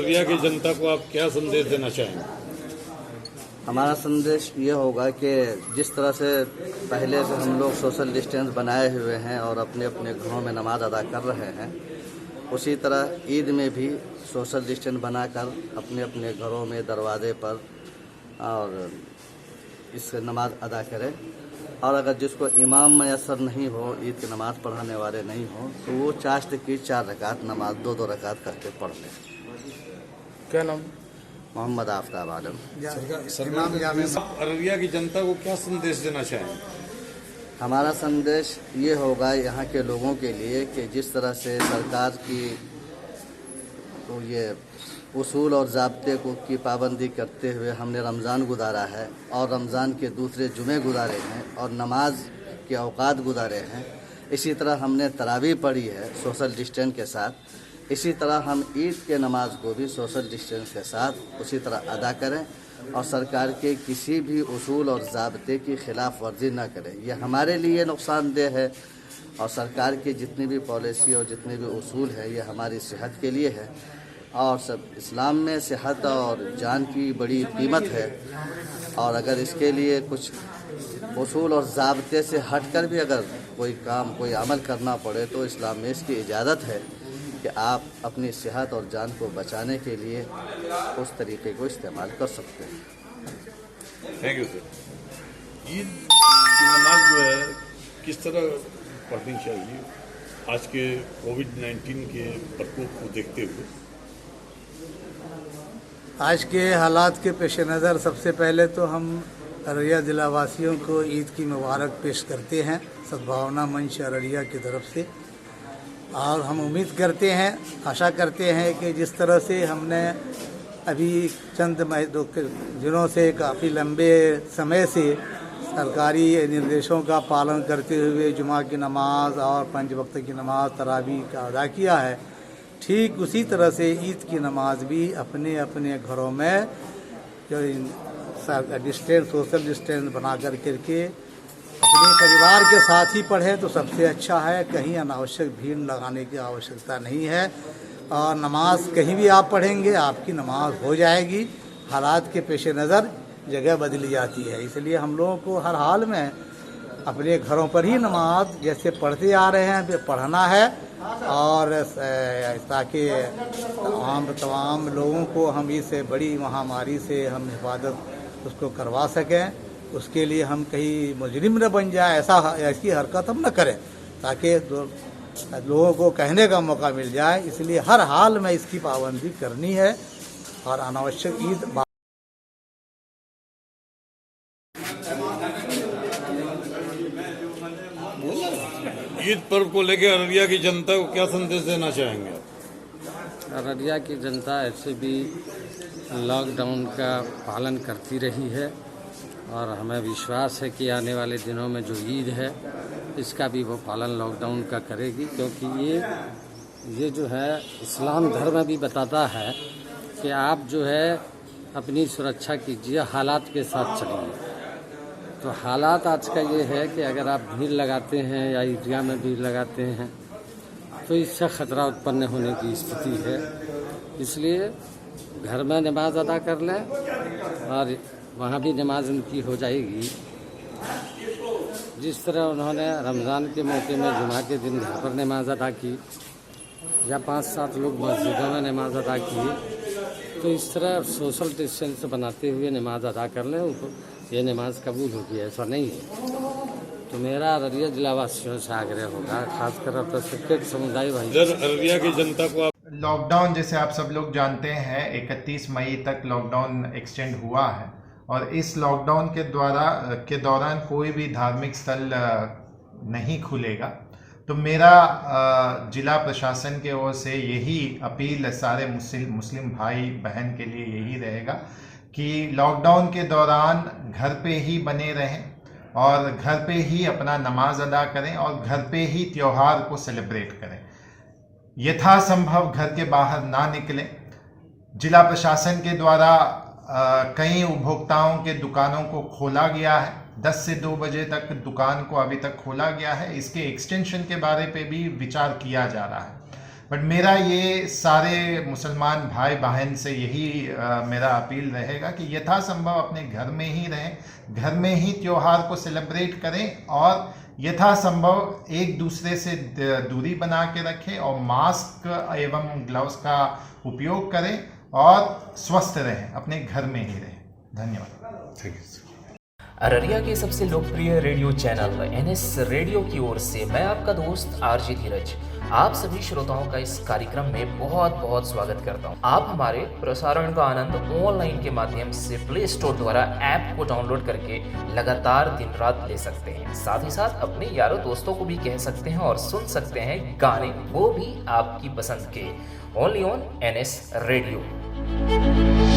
अररिया की जनता को आप क्या संदेश देना चाहेंगे? हमारा संदेश ये होगा कि जिस तरह से पहले से हम लोग सोशल डिस्टेंस बनाए हुए हैं और अपने अपने घरों में नमाज अदा कर रहे हैं, उसी तरह ईद में भी सोशल डिस्टेंस बनाकर अपने अपने घरों में दरवाजे पर और इससे नमाज अदा करें। और अगर जिसको इमाम मैसर नहीं हो, ईद की नमाज़ पढ़ाने वाले नहीं हो, तो वो चाश्त की 4 रकात नमाज 2-2 रकात करके पढ़ लें। क्या नाम? मोहम्मद आफ्ताब आलम। अररिया की जनता को क्या संदेश देना चाहेंगे? हमारा संदेश ये होगा यहाँ के लोगों के लिए कि जिस तरह से सरकार की तो ये उसूल और ज़ाब्ते की पाबंदी करते हुए हमने रमज़ान गुजारा है और रमज़ान के दूसरे जुमे गुजारे हैं और नमाज के औकात गुजारे हैं, इसी तरह हमने तरावीह पढ़ी है सोशल डिस्टेंस के साथ। इसी तरह हम ईद के नमाज को भी सोशल डिस्टेंस के साथ उसी तरह अदा करें और सरकार के किसी भी उसूल और ज़ाब्ते की खिलाफ वर्जी न करें। यह हमारे लिए नुकसानदेह है और सरकार की जितनी भी पॉलिसी और जितने भी उसूल है ये हमारी सेहत के लिए है और सब इस्लाम में सेहत और जान की बड़ी कीमत है। और अगर इसके लिए कुछ उसूल और ज़ाब्ते से हटकर भी अगर कोई काम कोई अमल करना पड़े तो इस्लाम में इसकी इजाज़त है कि आप अपनी सेहत और जान को बचाने के लिए उस तरीके को इस्तेमाल कर सकते हैं। Thank you sir. ईद की नमाज जो है किस तरह पढ़नी चाहिए आज के कोविड-19 के प्रकोप को देखते हुए? आज के हालात के पेश नज़र सबसे पहले तो हम अररिया ज़िला वासियों को ईद की मुबारक पेश करते हैं सद्भावना मंच अररिया की तरफ से। और हम उम्मीद करते हैं, आशा करते हैं कि जिस तरह से हमने अभी चंद दिनों से काफ़ी लंबे समय से सरकारी निर्देशों का पालन करते हुए जुमा की नमाज और 5 वक्त की नमाज तरावीह का अदा किया है, ठीक उसी तरह से ईद की नमाज भी अपने अपने घरों में जो सोशल डिस्टेंस बना करके अपने परिवार के साथ ही पढ़ें तो सबसे अच्छा है। कहीं अनावश्यक भीड़ लगाने की आवश्यकता नहीं है और नमाज कहीं भी आप पढ़ेंगे आपकी नमाज हो जाएगी। हालात के पेश नज़र जगह बदली जाती है, इसलिए हम लोगों को हर हाल में अपने घरों पर ही नमाज जैसे पढ़ते आ रहे हैं पढ़ना है और ताकि तमाम लोगों को हम इस बड़ी महामारी से हम हिफाजत उसको करवा सकें। उसके लिए हम कहीं मुजरिम न बन जाए, ऐसी हरकत हम न करें ताकि लोगों को कहने का मौका मिल जाए। इसलिए हर हाल में इसकी पाबंदी करनी है और अनावश्यक ईद पर्व को लेकर अररिया की जनता को क्या संदेश देना चाहेंगे? अररिया की जनता ऐसे भी लॉकडाउन का पालन करती रही है और हमें विश्वास है कि आने वाले दिनों में जो ईद है इसका भी वो पालन लॉकडाउन का करेगी, क्योंकि ये जो है इस्लाम धर्म भी बताता है कि आप जो है अपनी सुरक्षा कीजिए, हालात के साथ चलिए। तो हालात आज का ये है कि अगर आप भीड़ लगाते हैं या ईदगाह में भीड़ लगाते हैं तो इससे ख़तरा उत्पन्न होने की स्थिति है। इसलिए घर में नमाज अदा कर लें और वहाँ भी नमाज उनकी हो जाएगी। जिस तरह उन्होंने रमज़ान के मौके में जुमा के दिन घर पर नमाज अदा की या 5-7 लोग मस्जिदों में नमाज अदा की, तो इस तरह सोशल डिस्टेंस बनाते हुए नमाज अदा कर लें, ये नमाज कबूल होगी, ऐसा नहीं है। तो मेरा अररिया जिला वासियों से आग्रह होगा, खासकर अल्पसंख्यक समुदाय भाई। अररिया की जनता को लॉकडाउन जैसे आप सब लोग जानते हैं 31 मई तक लॉकडाउन एक्सटेंड हुआ है और इस लॉकडाउन के दौरान कोई भी धार्मिक स्थल नहीं खुलेगा। तो मेरा जिला प्रशासन के ओर से यही अपील सारे मुस्लिम भाई बहन के लिए यही रहेगा कि लॉकडाउन के दौरान घर पे ही बने रहें और घर पे ही अपना नमाज अदा करें और घर पे ही त्योहार को सेलिब्रेट करें। यथासंभव घर के बाहर ना निकलें। जिला प्रशासन के द्वारा कई उपभोक्ताओं के दुकानों को खोला गया है, 10 से 2 बजे तक दुकान को अभी तक खोला गया है। इसके एक्सटेंशन के बारे पे भी विचार किया जा रहा है। बट मेरा ये सारे मुसलमान भाई बहन से यही मेरा अपील रहेगा कि यथासंभव अपने घर में ही रहें, घर में ही त्योहार को सेलिब्रेट करें और यथासंभव एक दूसरे से दूरी बना के रखें और मास्क एवं ग्लव्स का उपयोग करें और स्वस्थ रहें, अपने घर में ही रहें। धन्यवाद। Thank you. अररिया के सबसे लोकप्रिय रेडियो चैनल NS रेडियो की ओर से मैं आपका दोस्त RJ धीरज आप सभी श्रोताओं का इस कार्यक्रम में बहुत बहुत स्वागत करता हूं। आप हमारे प्रसारण का आनंद ऑनलाइन के माध्यम से प्ले स्टोर द्वारा ऐप को डाउनलोड करके लगातार दिन रात ले सकते हैं। साथ ही साथ अपने यारों दोस्तों को भी कह सकते हैं और सुन सकते हैं गाने, वो भी आपकी पसंद के, ओनली ऑन NS रेडियो।